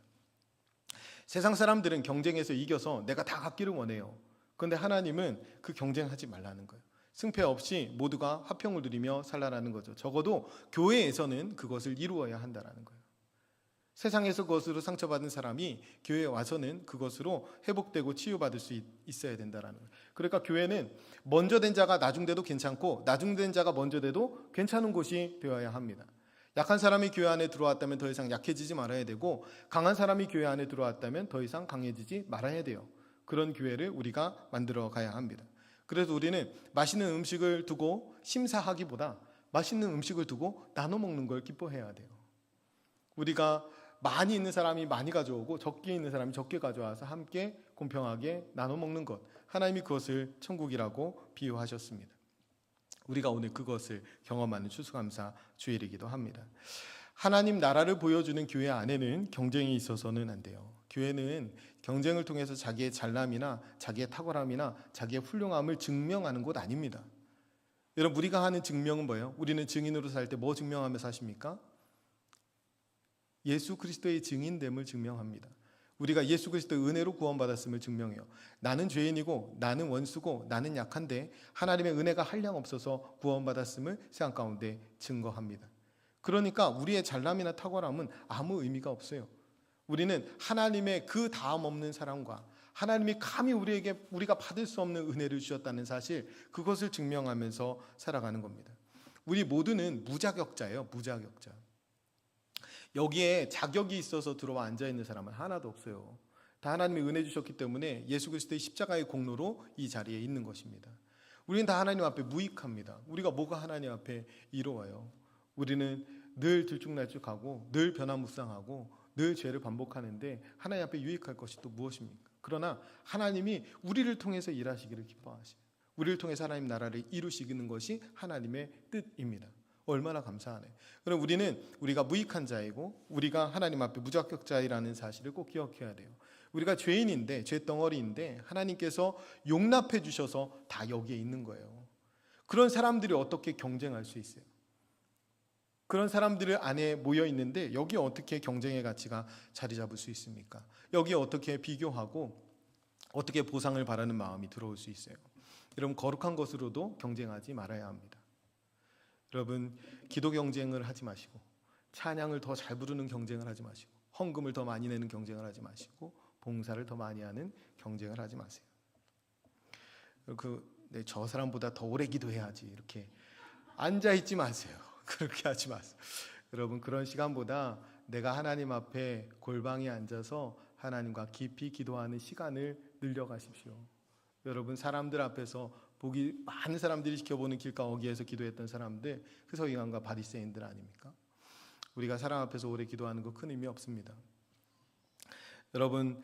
세상 사람들은 경쟁에서 이겨서 내가 다 갖기를 원해요. 그런데 하나님은 그 경쟁하지 말라는 거예요. 승패 없이 모두가 화평을 누리며 살라라는 거죠. 적어도 교회에서는 그것을 이루어야 한다는 거예요. 세상에서 그것으로 상처받은 사람이 교회에 와서는 그것으로 회복되고 치유받을 수 있어야 된다는 거예요. 그러니까 교회는 먼저 된 자가 나중돼도 괜찮고 나중된 자가 먼저 돼도 괜찮은 곳이 되어야 합니다. 약한 사람이 교회 안에 들어왔다면 더 이상 약해지지 말아야 되고 강한 사람이 교회 안에 들어왔다면 더 이상 강해지지 말아야 돼요. 그런 교회를 우리가 만들어 가야 합니다. 그래서 우리는 맛있는 음식을 두고 심사하기보다 맛있는 음식을 두고 나눠 먹는 걸 기뻐해야 돼요. 우리가 많이 있는 사람이 많이 가져오고 적게 있는 사람이 적게 가져와서 함께 공평하게 나눠 먹는 것. 하나님이 그것을 천국이라고 비유하셨습니다. 우리가 오늘 그것을 경험하는 추수감사 주일이기도 합니다. 하나님 나라를 보여주는 교회 안에는 경쟁이 있어서는 안 돼요. 교회는 경쟁을 통해서 자기의 잘남이나 자기의 탁월함이나 자기의 훌륭함을 증명하는 곳 아닙니다. 여러분 우리가 하는 증명은 뭐예요? 우리는 증인으로 살 때 뭐 증명하며 사십니까? 예수 그리스도의 증인됨을 증명합니다. 우리가 예수 그리스도의 은혜로 구원받았음을 증명해요. 나는 죄인이고 나는 원수고 나는 약한데 하나님의 은혜가 한량 없어서 구원받았음을 세상 가운데 증거합니다. 그러니까 우리의 잘남이나 탁월함은 아무 의미가 없어요. 우리는 하나님의 그 다음 없는 사랑과 하나님이 감히 우리가 받을 수 없는 은혜를 주셨다는 사실, 그것을 증명하면서 살아가는 겁니다. 우리 모두는 무자격자예요. 무자격자. 여기에 자격이 있어서 들어와 앉아있는 사람은 하나도 없어요. 다 하나님이 은혜 주셨기 때문에 예수 그리스도의 십자가의 공로로 이 자리에 있는 것입니다. 우리는 다 하나님 앞에 무익합니다. 우리가 뭐가 하나님 앞에 이로워요? 우리는 늘 들쭉날쭉하고 늘 변화무쌍하고 늘 죄를 반복하는데 하나님 앞에 유익할 것이 또 무엇입니까? 그러나 하나님이 우리를 통해서 일하시기를 기뻐하시고 우리를 통해서 하나님 나라를 이루시는 것이 하나님의 뜻입니다. 얼마나 감사하네. 그럼 우리가 무익한 자이고 우리가 하나님 앞에 무자격자이라는 사실을 꼭 기억해야 돼요. 우리가 죄인인데, 죄덩어리인데 하나님께서 용납해 주셔서 다 여기에 있는 거예요. 그런 사람들이 어떻게 경쟁할 수 있어요? 그런 사람들 안에 모여 있는데 여기 어떻게 경쟁의 가치가 자리 잡을 수 있습니까? 여기에 어떻게 비교하고 어떻게 보상을 바라는 마음이 들어올 수 있어요? 여러분, 거룩한 것으로도 경쟁하지 말아야 합니다. 여러분, 기도 경쟁을 하지 마시고, 찬양을 더 잘 부르는 경쟁을 하지 마시고, 헌금을 더 많이 내는 경쟁을 하지 마시고, 봉사를 더 많이 하는 경쟁을 하지 마세요. 저 사람보다 더 오래 기도해야지 이렇게 앉아 있지 마세요. 그렇게 하지 마세요. 여러분, 그런 시간보다 내가 하나님 앞에 골방에 앉아서 하나님과 깊이 기도하는 시간을 늘려가십시오. 여러분, 사람들 앞에서 많은 사람들이 지켜보는 길가 어귀에서 기도했던 사람들, 그 서기관과 바리새인들 아닙니까? 우리가 사람 앞에서 오래 기도하는 거 큰 의미 없습니다. 여러분,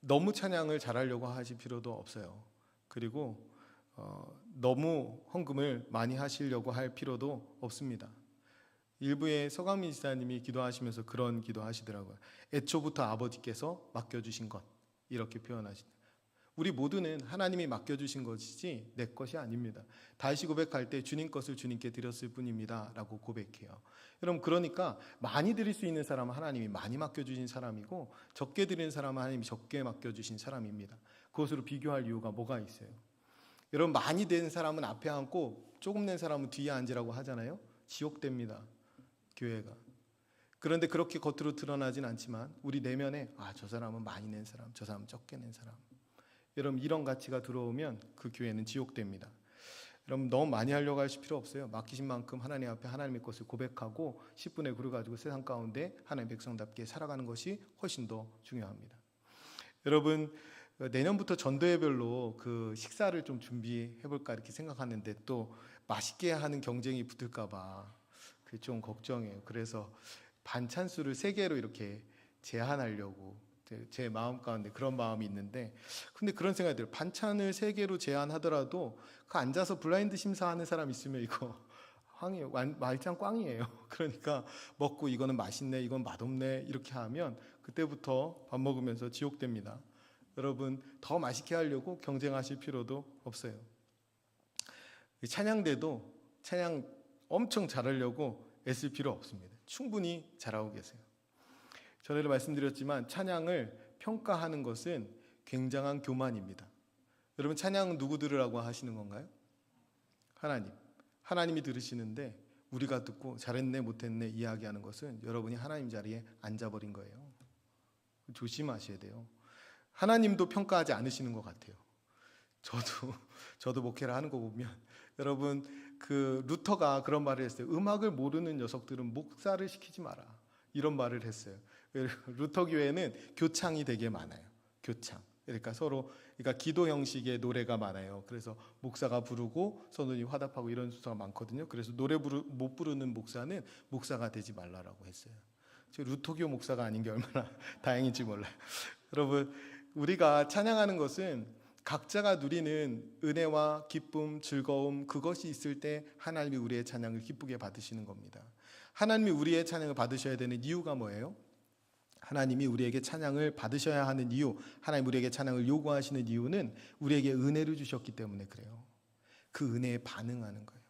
너무 찬양을 잘하려고 하실 필요도 없어요. 그리고 너무 헌금을 많이 하시려고 할 필요도 없습니다. 일부의 서강민 지사님이 기도하시면서 그런 기도하시더라고요. 애초부터 아버지께서 맡겨주신 것, 이렇게 표현하시죠. 우리 모두는 하나님이 맡겨주신 것이지 내 것이 아닙니다. 다시 고백할 때 주님 것을 주님께 드렸을 뿐입니다 라고 고백해요. 여러분, 그러니까 많이 드릴 수 있는 사람은 하나님이 많이 맡겨주신 사람이고, 적게 드리는 사람은 하나님이 적게 맡겨주신 사람입니다. 그것으로 비교할 이유가 뭐가 있어요? 여러분, 많이 된 사람은 앞에 앉고 조금 낸 사람은 뒤에 앉으라고 하잖아요. 지옥됩니다, 교회가. 그런데 그렇게 겉으로 드러나진 않지만 우리 내면에 저 사람은 많이 낸 사람, 저 사람은 적게 낸 사람, 여러분, 이런 가치가 들어오면 그 교회는 지옥됩니다. 여러분, 너무 많이 하려고 하실 필요 없어요. 맡기신 만큼 하나님 앞에 하나님의 것을 고백하고 10분의 9를 가지고 세상 가운데 하나님의 백성답게 살아가는 것이 훨씬 더 중요합니다. 여러분, 내년부터 전도회별로 식사를 좀 준비해 볼까 이렇게 생각하는데, 또 맛있게 하는 경쟁이 붙을까 봐 그게 좀 걱정이에요. 그래서 반찬 수를 3개로 이렇게 제한하려고 제 마음 가운데 그런 마음이 있는데, 근데 그런 생각이 들어요. 반찬을 3개로 제한하더라도 앉아서 블라인드 심사하는 사람 있으면 이거 황이에요. 말짱 꽝이에요. 그러니까 먹고 이거는 맛있네, 이건 맛없네 이렇게 하면 그때부터 밥 먹으면서 지옥됩니다. 여러분, 더 맛있게 하려고 경쟁하실 필요도 없어요. 찬양대도 찬양 엄청 잘하려고 애쓸 필요 없습니다. 충분히 잘하고 계세요. 전에도 말씀드렸지만 찬양을 평가하는 것은 굉장한 교만입니다. 여러분, 찬양 누구 들으라고 하시는 건가요? 하나님이 들으시는데, 우리가 듣고 잘했네 못했네 이야기하는 것은 여러분이 하나님 자리에 앉아버린 거예요. 조심하셔야 돼요. 하나님도 평가하지 않으시는 것 같아요. 저도 목회를 하는 거 보면, 여러분, 루터가 그런 말을 했어요. 음악을 모르는 녀석들은 목사를 시키지 마라, 이런 말을 했어요. 루터 교회는 교창이 되게 많아요. 교창. 그러니까 그러니까 기도 형식의 노래가 많아요. 그래서 목사가 부르고 선원이 화답하고 이런 순서가 많거든요. 그래서 노래 못 부르는 목사는 목사가 되지 말라라고 했어요. 루터교 목사가 아닌 게 얼마나 다행인지 몰라요. 여러분, 우리가 찬양하는 것은 각자가 누리는 은혜와 기쁨, 즐거움, 그것이 있을 때 하나님이 우리의 찬양을 기쁘게 받으시는 겁니다. 하나님이 우리의 찬양을 받으셔야 되는 이유가 뭐예요? 하나님이 우리에게 찬양을 받으셔야 하는 이유, 하나님 우리에게 찬양을 요구하시는 이유는 우리에게 은혜를 주셨기 때문에 그래요. 그 은혜에 반응하는 거예요.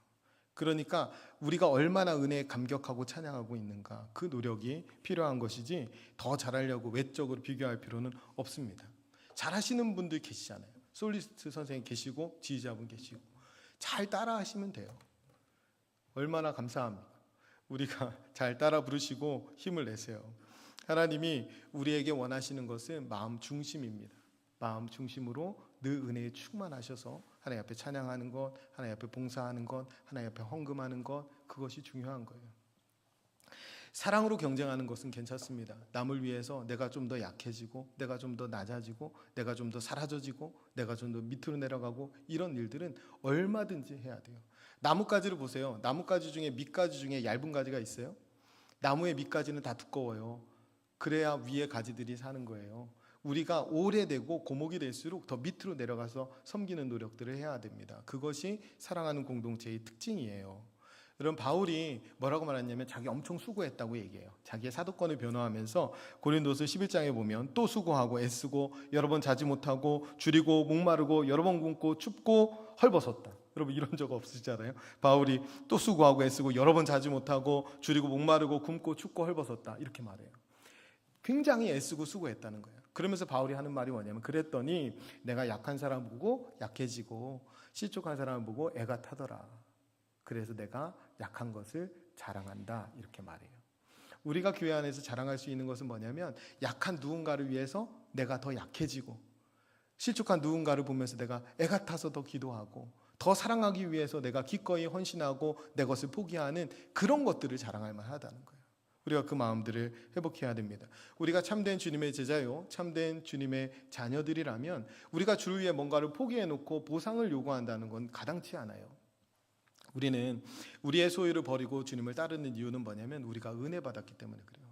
그러니까 우리가 얼마나 은혜에 감격하고 찬양하고 있는가, 그 노력이 필요한 것이지 더 잘하려고 외적으로 비교할 필요는 없습니다. 잘하시는 분들 계시잖아요. 솔리스트 선생님 계시고 지휘자분 계시고 잘 따라하시면 돼요. 얼마나 감사합니까? 우리가 잘 따라 부르시고 힘을 내세요. 하나님이 우리에게 원하시는 것은 마음 중심입니다. 마음 중심으로 늘 은혜에 충만하셔서 하나님 앞에 찬양하는 것, 하나님 앞에 봉사하는 것, 하나님 앞에 헌금하는 것, 그것이 중요한 거예요. 사랑으로 경쟁하는 것은 괜찮습니다. 남을 위해서 내가 좀 더 약해지고, 내가 좀 더 낮아지고, 내가 좀 더 사라져지고, 내가 좀 더 밑으로 내려가고, 이런 일들은 얼마든지 해야 돼요. 나뭇가지를 보세요. 나뭇가지 중에 밑가지 중에 얇은 가지가 있어요. 나무의 밑가지는 다 두꺼워요. 그래야 위에 가지들이 사는 거예요. 우리가 오래되고 고목이 될수록 더 밑으로 내려가서 섬기는 노력들을 해야 됩니다. 그것이 사랑하는 공동체의 특징이에요. 그럼 바울이 뭐라고 말했냐면 자기 엄청 수고했다고 얘기해요. 자기의 사도권을 변호하면서 고린도서 11장에 보면 또 수고하고 애쓰고 여러 번 자지 못하고 줄이고 목마르고 여러 번 굶고 춥고 헐벗었다. 여러분 이런 적 없으시잖아요. 바울이 또 수고하고 애쓰고 여러 번 자지 못하고 줄이고 목마르고 굶고 춥고 헐벗었다. 이렇게 말해요. 굉장히 애쓰고 수고했다는 거예요. 그러면서 바울이 하는 말이 뭐냐면 그랬더니 내가 약한 사람 보고 약해지고 실족한 사람 보고 애가 타더라. 그래서 내가 약한 것을 자랑한다. 이렇게 말해요. 우리가 교회 안에서 자랑할 수 있는 것은 뭐냐면 약한 누군가를 위해서 내가 더 약해지고 실족한 누군가를 보면서 내가 애가 타서 더 기도하고 더 사랑하기 위해서 내가 기꺼이 헌신하고 내 것을 포기하는 그런 것들을 자랑할 만하다는 거예요. 우리가 그 마음들을 회복해야 됩니다. 우리가 참된 주님의 제자요, 참된 주님의 자녀들이라면 우리가 주를 위해 뭔가를 포기해놓고 보상을 요구한다는 건 가당치 않아요. 우리는 우리의 소유를 버리고 주님을 따르는 이유는 뭐냐면 우리가 은혜 받았기 때문에 그래요.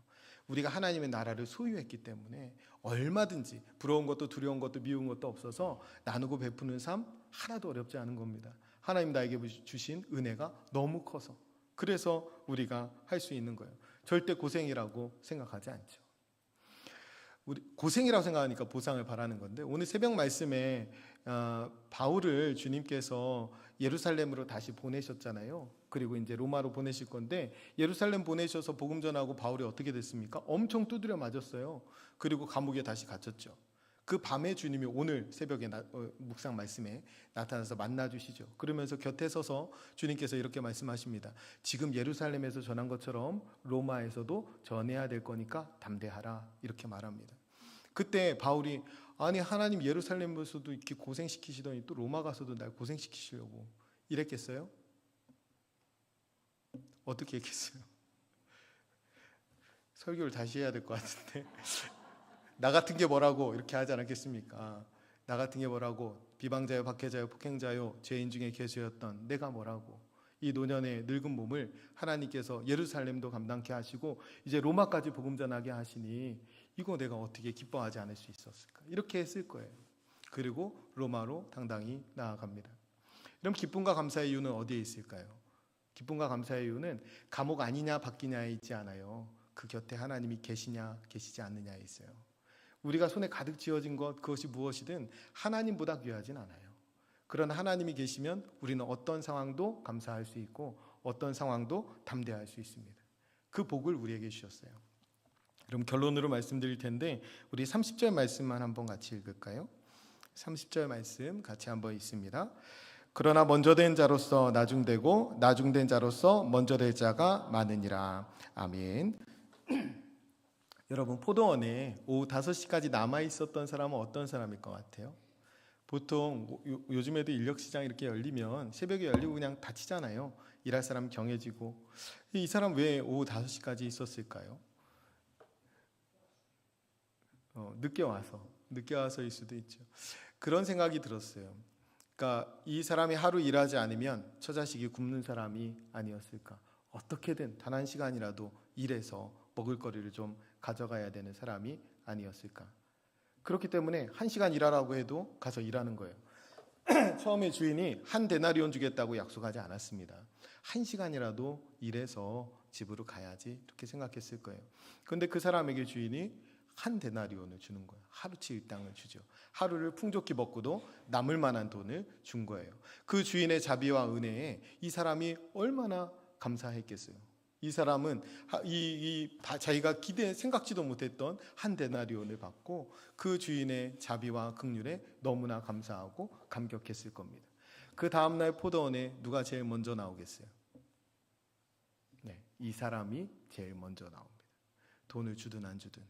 우리가 하나님의 나라를 소유했기 때문에 얼마든지 부러운 것도 두려운 것도 미운 것도 없어서 나누고 베푸는 삶 하나도 어렵지 않은 겁니다. 하나님 나에게 주신 은혜가 너무 커서 그래서 우리가 할 수 있는 거예요. 절대 고생이라고 생각하지 않죠. 우리 고생이라고 생각하니까 보상을 바라는 건데 오늘 새벽 말씀에 바울을 주님께서 예루살렘으로 다시 보내셨잖아요. 그리고 이제 로마로 보내실 건데 예루살렘 보내셔서 복음 전하고 바울이 어떻게 됐습니까? 엄청 두드려 맞았어요. 그리고 감옥에 다시 갇혔죠. 그 밤에 주님이 오늘 새벽에 묵상 말씀에 나타나서 만나주시죠. 그러면서 곁에 서서 주님께서 이렇게 말씀하십니다. 지금 예루살렘에서 전한 것처럼 로마에서도 전해야 될 거니까 담대하라. 이렇게 말합니다. 그때 바울이 아니 하나님 예루살렘에서도 이렇게 고생시키시더니 또 로마 가서도 날 고생시키시려고 이랬겠어요? 어떻게 했겠어요? 설교를 다시 해야 될 것 같은데 나 같은 게 뭐라고 이렇게 하지 않았겠습니까? 나 같은 게 뭐라고 비방자요 박해자요 폭행자요 죄인 중에 계수였던 내가 뭐라고 이 노년의 늙은 몸을 하나님께서 예루살렘도 감당케 하시고 이제 로마까지 복음 전하게 하시니 이거 내가 어떻게 기뻐하지 않을 수 있었을까? 이렇게 했을 거예요. 그리고 로마로 당당히 나아갑니다. 그럼 기쁨과 감사의 이유는 어디에 있을까요? 기쁨과 감사의 이유는 감옥 아니냐 바뀌냐에 있지 않아요. 그 곁에 하나님이 계시냐 계시지 않느냐에 있어요. 우리가 손에 가득 쥐어진 것 그것이 무엇이든 하나님보다 귀하진 않아요. 그러나 하나님이 계시면 우리는 어떤 상황도 감사할 수 있고 어떤 상황도 담대할 수 있습니다. 그 복을 우리에게 주셨어요. 그럼 결론으로 말씀드릴 텐데 우리 30절 말씀만 한번 같이 읽을까요? 30절 말씀 같이 한번 읽습니다. 그러나 먼저 된 자로서 나중되고 나중된 자로서 먼저 될 자가 많으니라. 아멘. 여러분 포도원에 오후 5시까지 남아있었던 사람은 어떤 사람일 것 같아요? 보통 요즘에도 인력시장 이렇게 열리면 새벽에 열리고 그냥 닫히잖아요. 일할 사람 경해지고 이 사람 왜 오후 5시까지 있었을까요? 늦게 와서일 수도 있죠. 그런 생각이 들었어요. 그러니까 이 사람이 하루 일하지 않으면 처자식이 굶는 사람이 아니었을까? 어떻게든 단 한 시간이라도 일해서 먹을거리를 좀 가져가야 되는 사람이 아니었을까? 그렇기 때문에 1시간 일하라고 해도 가서 일하는 거예요. 처음에 주인이 한 데나리온 주겠다고 약속하지 않았습니다. 1시간이라도 일해서 집으로 가야지 이렇게 생각했을 거예요. 그런데 그 사람에게 주인이 한 데나리온을 주는 거예요. 하루치 일당을 주죠. 하루를 풍족히 먹고도 남을 만한 돈을 준 거예요. 그 주인의 자비와 은혜에 이 사람이 얼마나 감사했겠어요. 이 사람은 자기가 생각지도 못했던 한 데나리온을 받고 그 주인의 자비와 긍휼에 너무나 감사하고 감격했을 겁니다. 그 다음날 포도원에 누가 제일 먼저 나오겠어요? 네, 이 사람이 제일 먼저 나옵니다. 돈을 주든 안 주든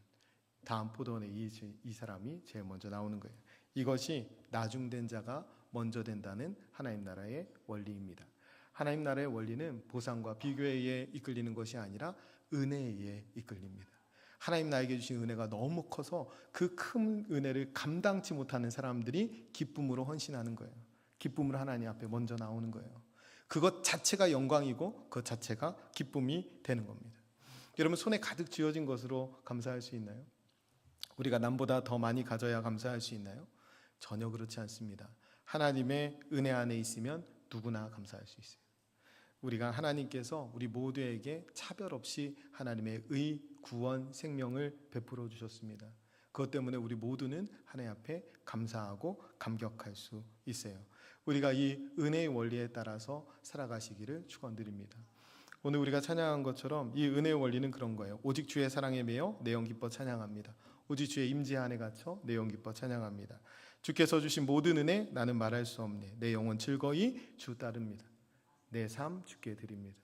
다음 포도원에 이 사람이 제일 먼저 나오는 거예요. 이것이 나중된 자가 먼저 된다는 하나님 나라의 원리입니다. 하나님 나라의 원리는 보상과 비교에 의해 이끌리는 것이 아니라 은혜에 의해 이끌립니다. 하나님 나에게 주신 은혜가 너무 커서 그 큰 은혜를 감당치 못하는 사람들이 기쁨으로 헌신하는 거예요. 기쁨으로 하나님 앞에 먼저 나오는 거예요. 그것 자체가 영광이고 그것 자체가 기쁨이 되는 겁니다. 여러분 손에 가득 쥐어진 것으로 감사할 수 있나요? 우리가 남보다 더 많이 가져야 감사할 수 있나요? 전혀 그렇지 않습니다. 하나님의 은혜 안에 있으면 누구나 감사할 수 있어요. 우리가 하나님께서 우리 모두에게 차별 없이 하나님의 의, 구원, 생명을 베풀어 주셨습니다. 그것 때문에 우리 모두는 하나님 앞에 감사하고 감격할 수 있어요. 우리가 이 은혜의 원리에 따라서 살아가시기를 축원드립니다. 오늘 우리가 찬양한 것처럼 이 은혜의 원리는 그런 거예요. 오직 주의 사랑에 매여 내 영 기뻐 찬양합니다. 오직 주의 임재 안에 갇혀 내 영 기뻐 찬양합니다. 주께서 주신 모든 은혜 나는 말할 수 없네. 내 영혼 즐거이 주 따릅니다. 내 삶 주께 드립니다.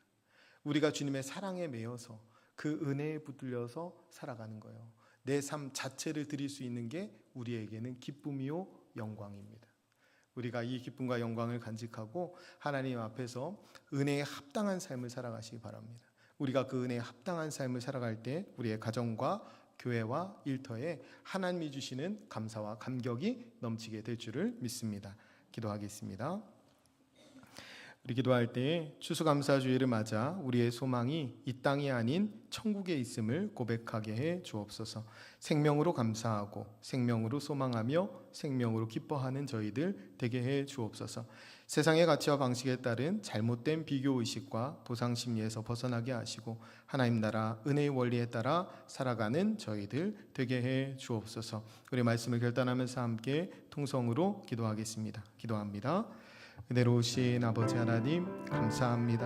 우리가 주님의 사랑에 매여서 그 은혜에 붙들려서 살아가는 거예요. 내 삶 자체를 드릴 수 있는 게 우리에게는 기쁨이요 영광입니다. 우리가 이 기쁨과 영광을 간직하고 하나님 앞에서 은혜에 합당한 삶을 살아가시기 바랍니다. 우리가 그 은혜에 합당한 삶을 살아갈 때 우리의 가정과 교회와 일터에 하나님이 주시는 감사와 감격이 넘치게 될 줄을 믿습니다. 기도하겠습니다. 우리 기도할 때 추수감사주일을 맞아 우리의 소망이 이 땅이 아닌 천국에 있음을 고백하게 해 주옵소서. 생명으로 감사하고 생명으로 소망하며 생명으로 기뻐하는 저희들 되게 해 주옵소서. 세상의 가치와 방식에 따른 잘못된 비교의식과 보상심리에서 벗어나게 하시고 하나님 나라 은혜의 원리에 따라 살아가는 저희들 되게 해 주옵소서. 우리 말씀을 결단하면서 함께 통성으로 기도하겠습니다. 기도합니다. 은혜로우신 아버지 하나님 감사합니다.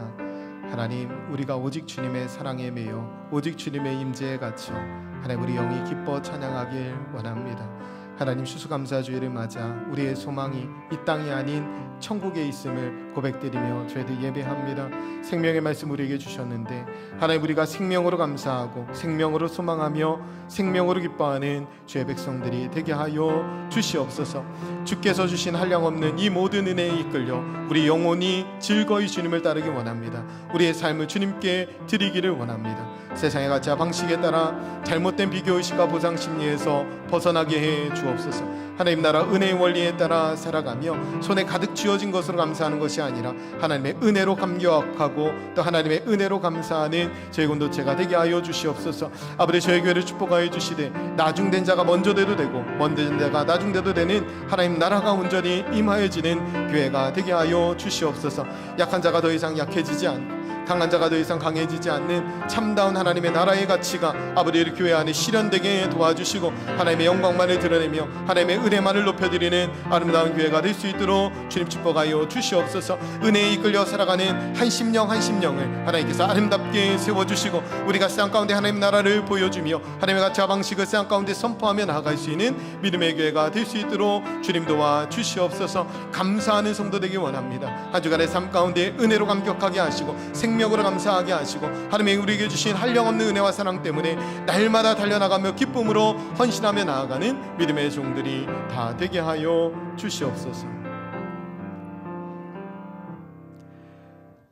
하나님 우리가 오직 주님의 사랑에 매여 오직 주님의 임재에 갇혀 하나님 우리 영이 기뻐 찬양하길 원합니다. 하나님 추수감사주일을 맞아 우리의 소망이 이 땅이 아닌 천국에 있음을 고백드리며 저희들 예배합니다. 생명의 말씀 우리에게 주셨는데 하나님 우리가 생명으로 감사하고 생명으로 소망하며 생명으로 기뻐하는 주의 백성들이 되게 하여 주시옵소서. 주께서 주신 한량없는 이 모든 은혜에 이끌려 우리 영혼이 즐거이 주님을 따르기 원합니다. 우리의 삶을 주님께 드리기를 원합니다. 세상의 가치와 방식에 따라 잘못된 비교의식과 보상심리에서 벗어나게 해 주옵소서. 하나님 나라 은혜의 원리에 따라 살아가며 손에 가득 쥐어진 것으로 감사하는 것이 아니라 하나님의 은혜로 감격하고 또 하나님의 은혜로 감사하는 저희 공동체가 되게 하여 주시옵소서. 아버지 저희 교회를 축복하여 주시되 나중된 자가 먼저 돼도 되고 먼저 된 자가 나중돼도 되는 하나님 나라가 온전히 임하여지는 교회가 되게 하여 주시옵소서. 약한 자가 더 이상 약해지지 않고 강한 자가 더 이상 강해지지 않는 참다운 하나님의 나라의 가치가 아버지 우리 교회 안에 실현되게 도와주시고 하나님의 영광만을 드러내며 하나님의 은혜만을 높여드리는 아름다운 교회가 될 수 있도록 주님 축복하여 주시옵소서. 은혜에 이끌려 살아가는 한 심령 한 심령을 하나님께서 아름답게 세워주시고 우리가 세상 가운데 하나님 나라를 보여주며 하나님의 가치와 방식을 세상 가운데 선포하며 나아갈 수 있는 믿음의 교회가 될 수 있도록 주님 도와 주시옵소서. 감사하는 성도 되기 원합니다. 한 주간의 삶 가운데 은혜로 감격하게 하시고 생명으로 감사하게 하시고 하나님이 우리에게 주신 한량없는 은혜와 사랑 때문에 날마다 달려나가며 기쁨으로 헌신하며 나아가는 믿음의 종들이 다 되게 하여 주시옵소서.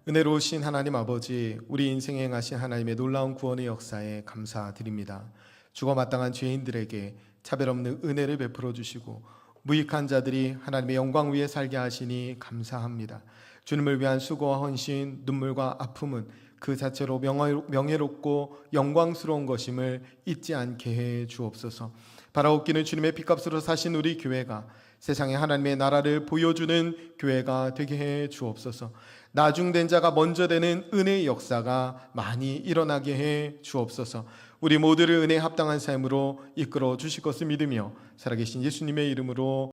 은혜로우신 하나님 아버지, 우리 인생에 행하신 하나님의 놀라운 구원의 역사에 감사드립니다. 죽어 마땅한 죄인들에게 차별 없는 은혜를 베풀어 주시고 무익한 자들이 하나님의 영광 위에 살게 하시니 감사합니다. 주님을 위한 수고와 헌신, 눈물과 아픔은 그 자체로 명예롭고 영광스러운 것임을 잊지 않게 해 주옵소서. 바라옵기는 주님의 핏값으로 사신 우리 교회가 세상에 하나님의 나라를 보여주는 교회가 되게 해 주옵소서. 나중된 자가 먼저 되는 은혜의 역사가 많이 일어나게 해 주옵소서. 우리 모두를 은혜에 합당한 삶으로 이끌어 주실 것을 믿으며 살아계신 예수님의 이름으로